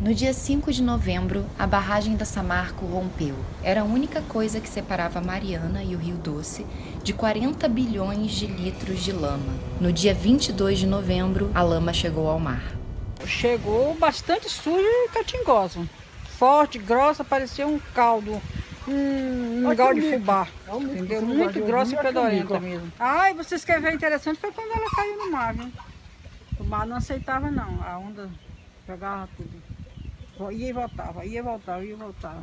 No dia 5 de novembro, a barragem da Samarco rompeu. Era a única coisa que separava Mariana e o Rio Doce de 40 bilhões de litros de lama. No dia 22 de novembro, a lama chegou ao mar. Chegou bastante suja e catingosa. Forte, grossa, parecia um caldo, um caldo de fubá. Entendeu? Muito grossa e fedorenta mesmo. Ai, vocês querem ver interessante? Foi quando ela caiu no mar, viu? O mar não aceitava não, a onda jogava tudo. Ia e voltava, ia e voltava, ia e voltava.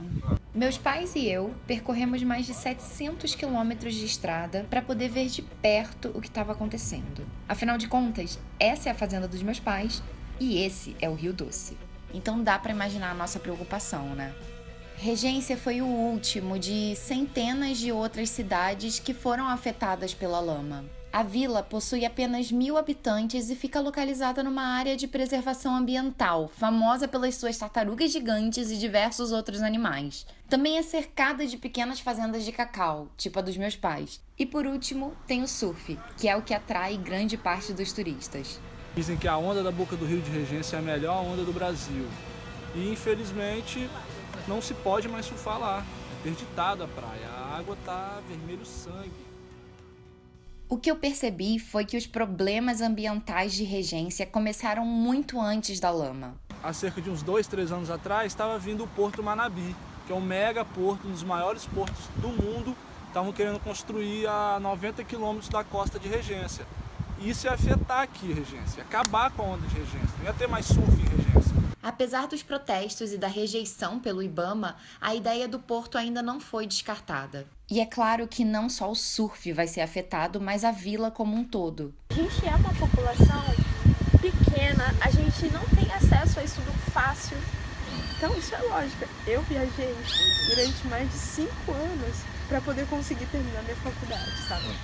Meus pais e eu percorremos mais de 700 quilômetros de estrada para poder ver de perto o que estava acontecendo. Afinal de contas, essa é a fazenda dos meus pais e esse é o Rio Doce. Então dá para imaginar a nossa preocupação, né? Regência foi o último de centenas de outras cidades que foram afetadas pela lama. A vila possui apenas 1.000 habitantes e fica localizada numa área de preservação ambiental, famosa pelas suas tartarugas gigantes e diversos outros animais. Também é cercada de pequenas fazendas de cacau, tipo a dos meus pais. E por último, tem o surf, que é o que atrai grande parte dos turistas. Dizem que a onda da Boca do Rio de Regência é a melhor onda do Brasil. E infelizmente não se pode mais surfar lá. É interditada a praia, a água tá vermelho sangue. O que eu percebi foi que os problemas ambientais de Regência começaram muito antes da lama. Há cerca de uns 2, 3 anos atrás estava vindo o Porto Manabi, que é um mega porto, um dos maiores portos do mundo. Estavam querendo construir a 90 quilômetros da costa de Regência. E isso ia afetar aqui Regência, ia acabar com a onda de Regência, não ia ter mais surf em Regência. Apesar dos protestos e da rejeição pelo Ibama, a ideia do porto ainda não foi descartada. E é claro que não só o surf vai ser afetado, mas a vila como um todo. A gente é uma população pequena, a gente não tem acesso a isso fácil. Então isso é lógico. Eu viajei durante mais de 5 anos para poder conseguir terminar minha faculdade, sabe?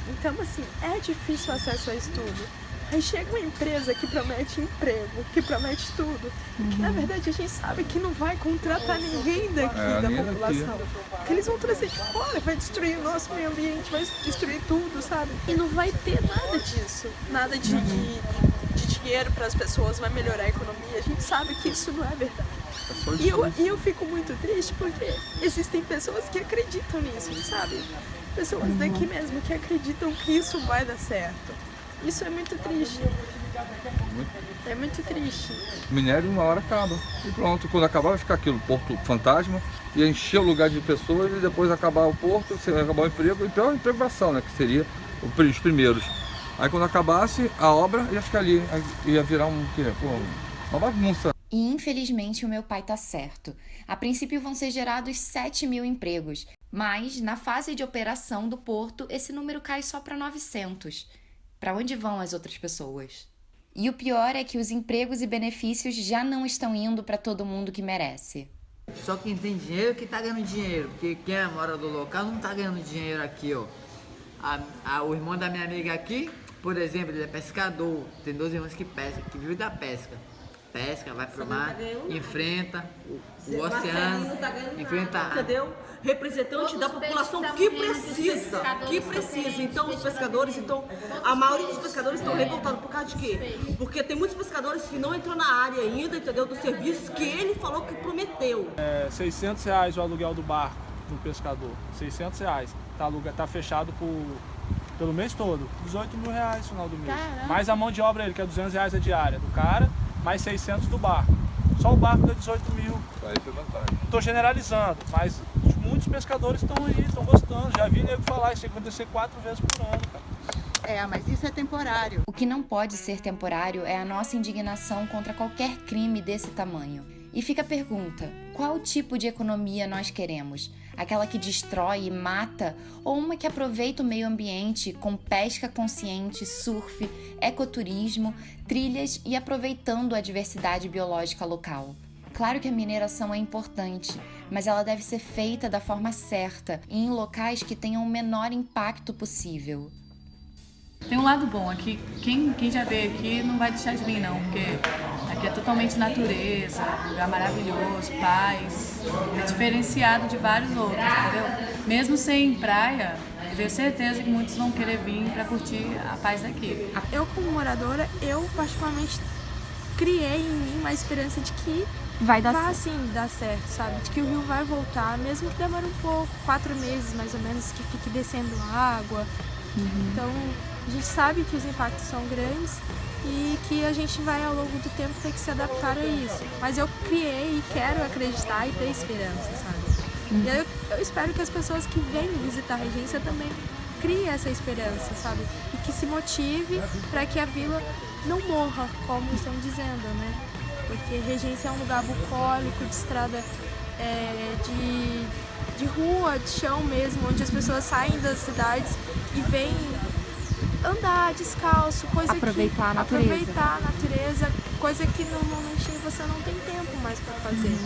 Então assim, é difícil o acesso a isso tudo. Aí chega uma empresa que promete emprego, que promete tudo, que na verdade a gente sabe que não vai contratar ninguém daqui da população. Que eles vão trazer de fora, vai destruir o nosso meio ambiente, vai destruir tudo, sabe? E não vai ter nada disso, nada de dinheiro para as pessoas, vai melhorar a economia. A gente sabe que isso não é verdade. E eu fico muito triste porque existem pessoas que acreditam nisso, sabe? Pessoas daqui mesmo que acreditam que isso vai dar certo. Isso é muito triste. É muito triste. O minério uma hora acaba. E pronto, quando acabar vai ficar aquilo, porto fantasma, e encher o lugar de pessoas e depois acabar o porto, você vai acabar o emprego, e pior a empregação, né? Que seria os primeiros. Aí quando acabasse a obra ia ficar ali, ia virar uma bagunça. E infelizmente o meu pai tá certo. A princípio vão ser gerados 7.000 empregos, mas na fase de operação do porto esse número cai só para 900. Para onde vão as outras pessoas? E o pior é que os empregos e benefícios já não estão indo para todo mundo que merece. Só quem tem dinheiro que tá ganhando dinheiro, porque quem mora do local não tá ganhando dinheiro aqui, ó. O irmão da minha amiga aqui, por exemplo, ele é pescador, tem 2 irmãos que pescam, que vivem da pesca. Pesca, vai pro mar, enfrenta o oceano, enfrenta... Entendeu? Representante da população que precisa, Então os pescadores, a maioria dos pescadores estão revoltados por causa de quê? Porque tem muitos pescadores que não entrou na área ainda, entendeu? Do serviço que ele falou que prometeu. É R$600 o aluguel do barco do pescador, R$600. Tá fechado pelo mês todo, R$18 mil no final do mês. Caramba. Mais a mão de obra ele, que é R$200 a diária do cara, mais 600 do barco. Só o barco dá 18 mil. Aí foi vantagem. Estou generalizando, mas muitos pescadores estão aí, estão gostando. Já vi nego falar isso acontecer 4 vezes por ano, cara. Mas isso é temporário. O que não pode ser temporário é a nossa indignação contra qualquer crime desse tamanho. E fica a pergunta, qual tipo de economia nós queremos? Aquela que destrói e mata ou uma que aproveita o meio ambiente com pesca consciente, surf, ecoturismo, trilhas e aproveitando a diversidade biológica local? Claro que a mineração é importante, mas ela deve ser feita da forma certa e em locais que tenham o menor impacto possível. Tem um lado bom aqui, quem já veio aqui não vai deixar de vir não, porque aqui é totalmente natureza, lugar maravilhoso, paz, é diferenciado de vários outros, entendeu? Mesmo sem praia, eu tenho certeza que muitos vão querer vir para curtir a paz daqui. Eu como moradora, eu particularmente criei em mim uma esperança de que Vai dar vai certo. sim dar certo, sabe? De que o rio vai voltar, mesmo que demore um pouco, 4 meses mais ou menos, que fique descendo água. Então, a gente sabe que os impactos são grandes e que a gente vai ao longo do tempo ter que se adaptar a isso. Mas eu criei e quero acreditar e ter esperança, sabe? E aí eu espero que as pessoas que vêm visitar a Regência também criem essa esperança, sabe? E que se motive para que a vila não morra, como estão dizendo, né? Porque Regência é um lugar bucólico, de estrada de rua, de chão mesmo, onde as pessoas saem das cidades e vêm andar descalço, Aproveitar a natureza. aproveitar a natureza, coisa que normalmente você não tem tempo mais para fazer.